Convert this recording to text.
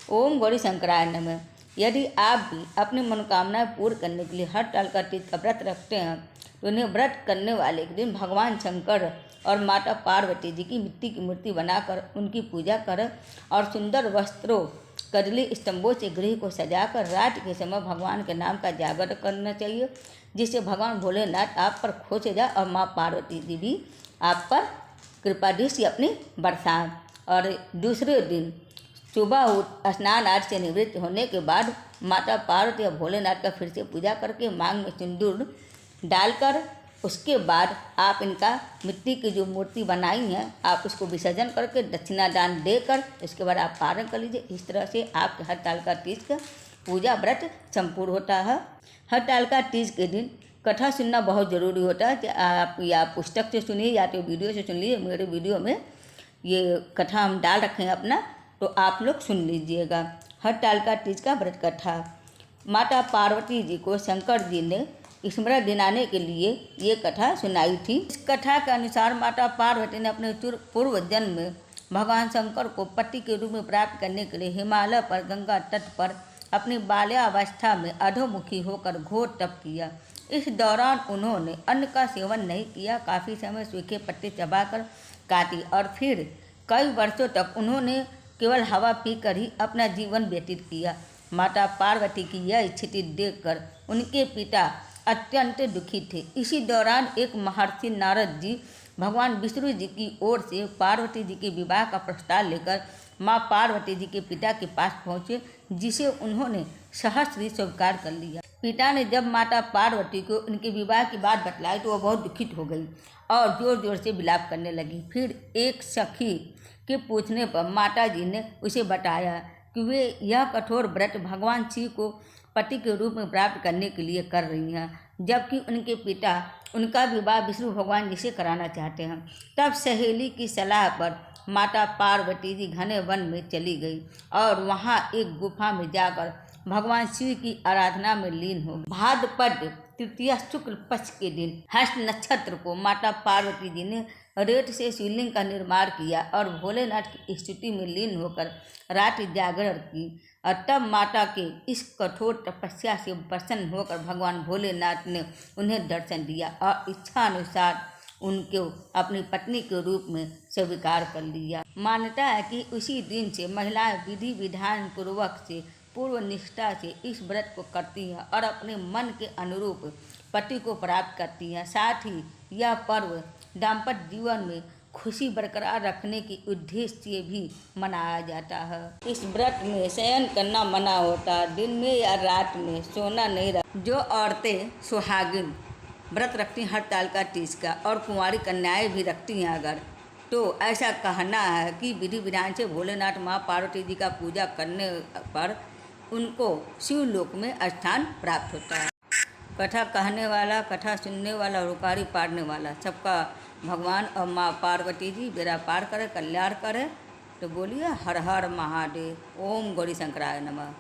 ओम गौरी शंकराय नमः। यदि आप भी अपनी मनोकामनाएं पूर्ण करने के लिए हरतालिका तीज का व्रत रखते हैं तो उन्हें व्रत करने वाले के दिन भगवान शंकर और माता पार्वती जी की मिट्टी की मूर्ति बनाकर उनकी पूजा करें और सुंदर वस्त्रों कजली स्तंभों से गृह को सजाकर रात के समय भगवान के नाम का जागरण करना चाहिए, जिससे भगवान भोलेनाथ आप पर खुश हो जाए और माँ पार्वती जी भी आप पर कृपा दृष्टि अपनी बरसाएं। और दूसरे दिन सुबह स्नान आदि से निवृत्त होने के बाद माता पार्वती और भोलेनाथ का फिर से पूजा करके मांग में सिंदूर डालकर उसके बाद आप इनका मिट्टी की जो मूर्ति बनाई है आप उसको विसर्जन करके दक्षिणा दान देकर इसके बाद आप पारण कर लीजिए। इस तरह से आपके हरतालिका तीज का पूजा व्रत संपूर्ण होता है। हरतालिका तीज के दिन कथा सुनना बहुत ज़रूरी होता है। आप या पुस्तक से सुनिए या तो वीडियो से सुन लीजिए। मेरे वीडियो में ये कथा हम डाल रखे हैं अपना, तो आप लोग सुन लीजिएगा। हरतालिका तीज का व्रत कथा। माता पार्वती जी को शंकर जी ने स्मरण दिलाने के लिए ये कथा सुनाई थी। इस कथा के अनुसार माता पार्वती ने अपने पूर्व जन्म में भगवान शंकर को पति के रूप में प्राप्त करने के लिए हिमालय पर गंगा तट पर अपनी बाल्यावस्था में अधोमुखी होकर घोर तप किया। इस दौरान उन्होंने अन्न का सेवन नहीं किया, काफ़ी समय सूखे पत्ते चबाकर काटी और फिर कई वर्षों तक उन्होंने केवल हवा पीकर ही अपना जीवन व्यतीत किया। माता पार्वती की यह स्थिति देखकर उनके पिता अत्यंत दुखी थे। इसी दौरान एक महर्षि नारद जी भगवान विष्णु जी की ओर से पार्वती जी के विवाह का प्रस्ताव लेकर माँ पार्वती जी के पिता के पास पहुँचे, जिसे उन्होंने सहर्ष स्वीकार कर लिया। पिता ने जब माता पार्वती को उनके विवाह की बात बतलाई तो वह बहुत दुखित हो गई और जोर जोर से विलाप करने लगी। फिर एक सखी के पूछने पर माता जी ने उसे बताया कि वे यह कठोर व्रत भगवान शिव को पति के रूप में प्राप्त करने के लिए कर रही हैं, जबकि उनके पिता उनका विवाह विष्णु भगवान जी से कराना चाहते हैं। तब सहेली की सलाह पर माता पार्वती जी घने वन में चली गई और वहां एक गुफा में जाकर भगवान शिव की आराधना में लीन हो गई। भाद्रपद तृतीया शुक्ल पक्ष के दिन हस्त नक्षत्र को माता पार्वती जी ने रेत से शिवलिंग का निर्माण किया और भोलेनाथ की स्तुति में लीन होकर रात जागरण की। और तब माता के इस कठोर तपस्या से प्रसन्न होकर भगवान भोलेनाथ ने उन्हें दर्शन दिया और इच्छा अनुसार उनको अपनी पत्नी के रूप में स्वीकार कर लिया। मान्यता है कि उसी दिन से महिलाएं विधि विधान पूर्वक से पूर्व निष्ठा से इस व्रत को करती हैं और अपने मन के अनुरूप पति को प्राप्त करती हैं। साथ ही यह पर्व दाम्पत्य जीवन में खुशी बरकरार रखने के उद्देश्य से भी मनाया जाता है। इस व्रत में शयन करना मना होता है, दिन में या रात में सोना नहीं रखा। जो औरतें सुहागिन व्रत रखती हैं हरतालिका तीज का और कुंवारी कन्याएं भी रखती हैं अगर, तो ऐसा कहना है कि विधि विधान से भोलेनाथ माँ पार्वती जी का पूजा करने पर उनको शिवलोक में स्थान प्राप्त होता है। कथा कहने वाला, कथा सुनने वाला और उकारी पाड़ने वाला सबका भगवान और माँ पार्वती जी बेड़ा पार करे, कल्याण करे। तो बोलिए हर हर महादेव। ओम गौरी शंकराय नमः।